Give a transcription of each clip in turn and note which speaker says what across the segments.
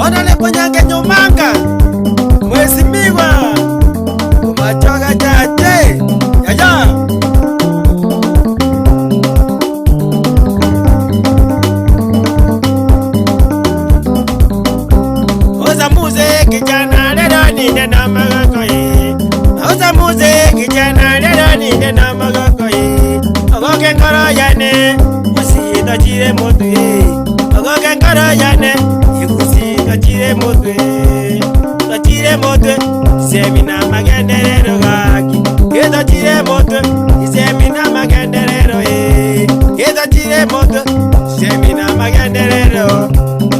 Speaker 1: Odale ponyange nyumanga mwezi miwa kumachoga chache yaya oza muze kijana lelo ninde na magako ye oza muze kijana lelo ninde na magako ye ogoke ngoro yane usito chire motu ye ogoke ngoro yane Tachire motwe, semina magenderero gaki. Tachire motwe, semina magenderero e. Tachire motwe, semina magenderero.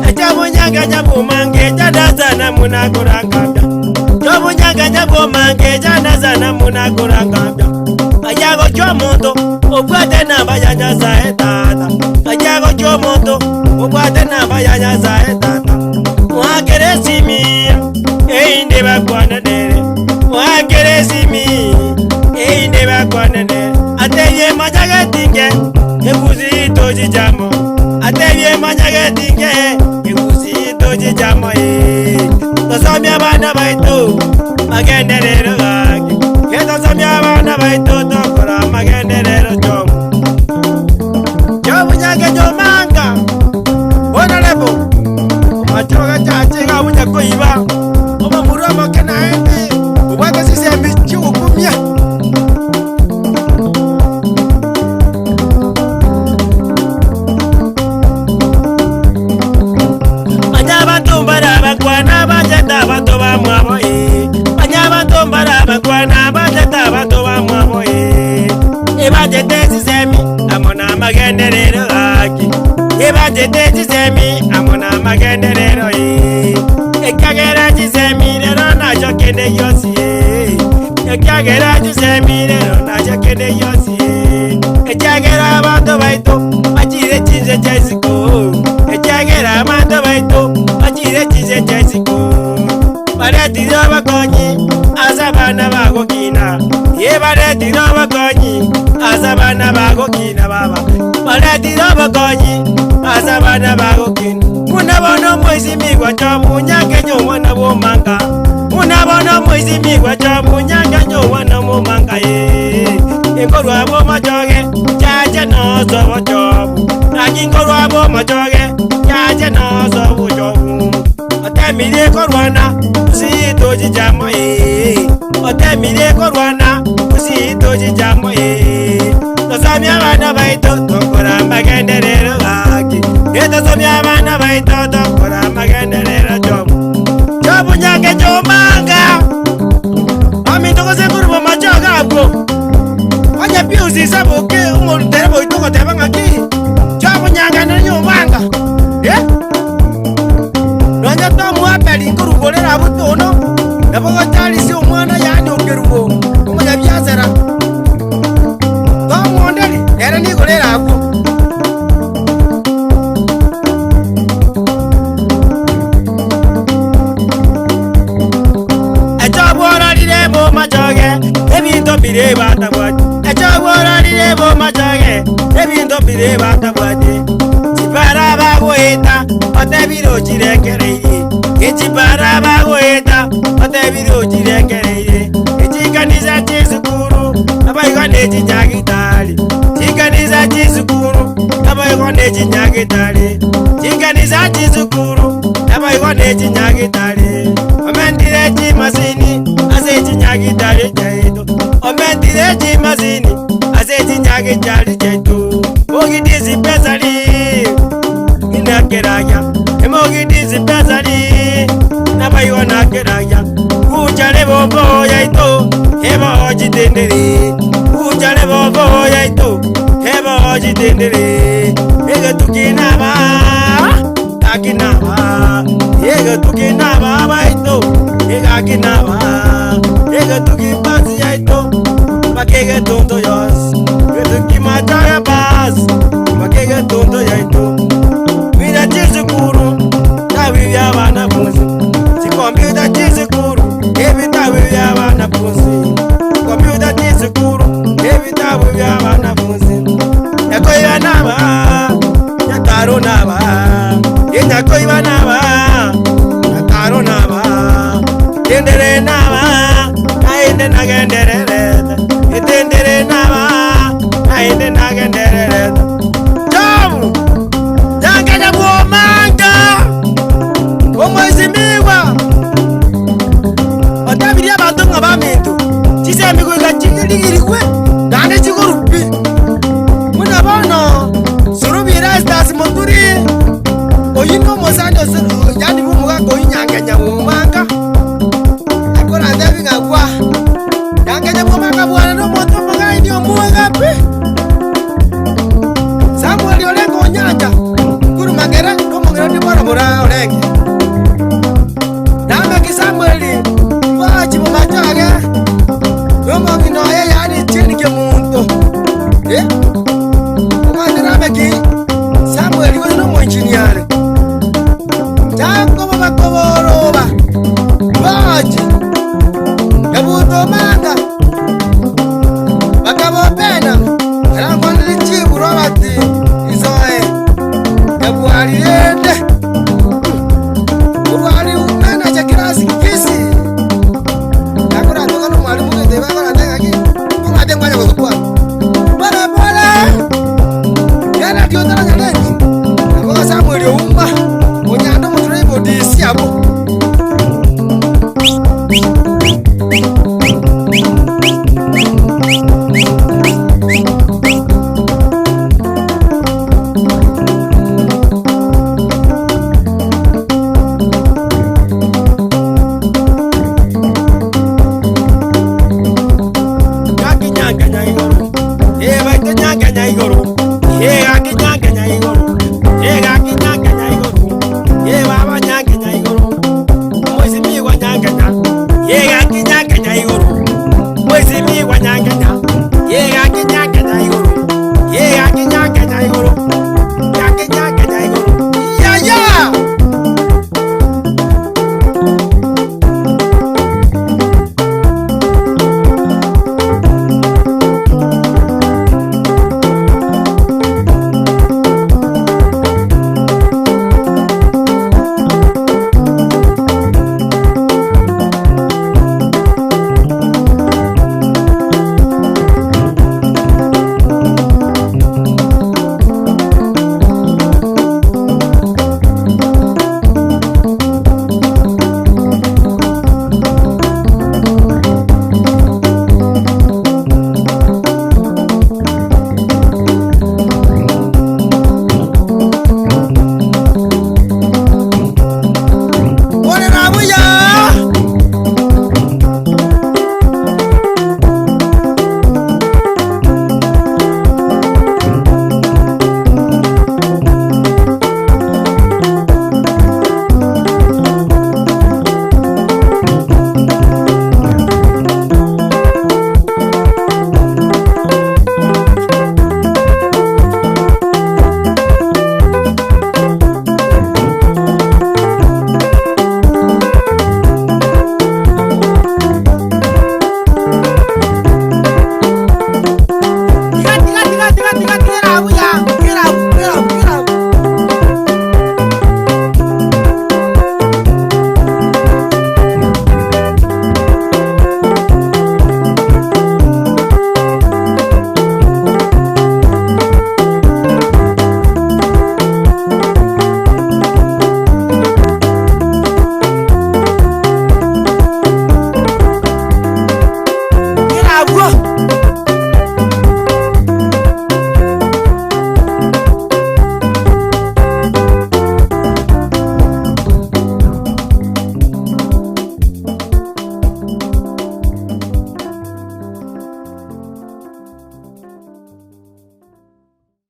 Speaker 1: Ajabu nyanga jabu mange jada sana muna kurangabya. Jabu nyanga jabu mange jada sana muna kurangabya. Ayago chomoto, obwate na bayanya saetata. Ayago chomoto, obwate na bayanya saetata. Wakeresimi, einde bakwana dere. Wakeresimi, einde bakwana dere. Ateye majagetinge, ekuzi toji jamo. Ateye majagetinge, ekuzi toji jamo e. Tosamya bana baito, magenderero gaki. Tosamya bana baito, tokora magenderero jomu. Jomu nyage jomanga, bona lebo. Machoga chache ga unya koiba oba murama kana ende ubaka sisi ambichi ukumya Anyaba tombara bakwana bajata bato ba mwabo Anyaba tombara bakwana bajata bato ba mwabo Ebajete sisemi amona magenderero aki Ebajete sisemi amona magenderero Ekagera jisemi lero na jokende yosi Ekagera jisemi lero na jokende yosi Ekagera bato baito achire chinze chaisiko Ekagera bato baito achire chinze chaisiko Bareti roba konyi azabana bago kina Bareti roba konyi azabana bago kina baba Bareti roba konyi azabana bago kina Munabono mwezi migwa chobu nyange nyumwana bomanga Munabono mwezi migwa chobu nyange nyumwana bomanga Ingorwa boma choge chache no sobo chobu Nagi ingorwa boma choge chache no sobo chobu Otemire korwana usito jijamo Otemire korwana usito jijamo Tosamya bana baito tokora magenderero gaki Tosamya bana baito tokora magenderero jobu Jobu nyake jomanga Ami toko se kurbo machoga abgo Anya piusi saboke umolu terebo itoko tebanga ki Jobu nyanga na nyomanga Nonya tomu apeli nkurubo lera butono Nabogo tali si umwana yani ukerubo Umanya biazera Tomu ondeli era niko lera abgo Echobora machoge ebinto bire batabwati Echobora lirebo machoge ebinto bire batabwati Chipara bagoeta otebiro chirekereire Chipara bagoeta otebiro chirekereire Chikanisa chisukuru abaigone chinyagitali Chikanisa chisukuru abaigone chinyagitali Chikanisa chisukuru abaigone chinyagitali Omendire chimasini ase chinyagitali chaito Omendire chimasini ase chinyagitali chaito Mogidisi pesali inakeraya Mogidisi pesali nabayona keraya Uchale bobo yaito heba ojitendere Uchale bobo yaito heba ojitendere Ege tukinaba akinaba Ege tukinaba baito Ege akinaba Ege tukipasi yaito Makege tonto yos Ege tukimachaya bas Makege tonto yaito Vida chisukuru Tabi ya bana naba Nakaro naba Tendere naba Nainde nagenderere Tendere naba Nainde nagenderere Jamu Janganya buomanga Omwezimiwa Otabiria batonga bamintu Chisembi kweka chingirigirikwe Dane chikurupi Muna bono Surubi restas moturi Oyino mozando Yani bumuga koi nyanganya buomanga Akora ndebi ngakwa Nyanganya buomanga buwana no moto mga indio muwaga pi Samuel yolengo nyanja Kuru magera no mongera ni bora bora olenge Nama ki Samuel Wachi mumajage Yomo kinoye yani chini ke muntu Kumandira meki Samuel yono mo engineer Jango baba koboroba Wachi Yabuto manda Bakabo pena Rango nilichibu robati Izoe Yabuari yende Uruari umena chakirasi kisi Nakura toka no mwalimu kete baba nataka ki Munga tengwa ya kukua Bala bala Yana kiotara nyanengi Nakoka Samuel umba Onyando muturebo disi hapo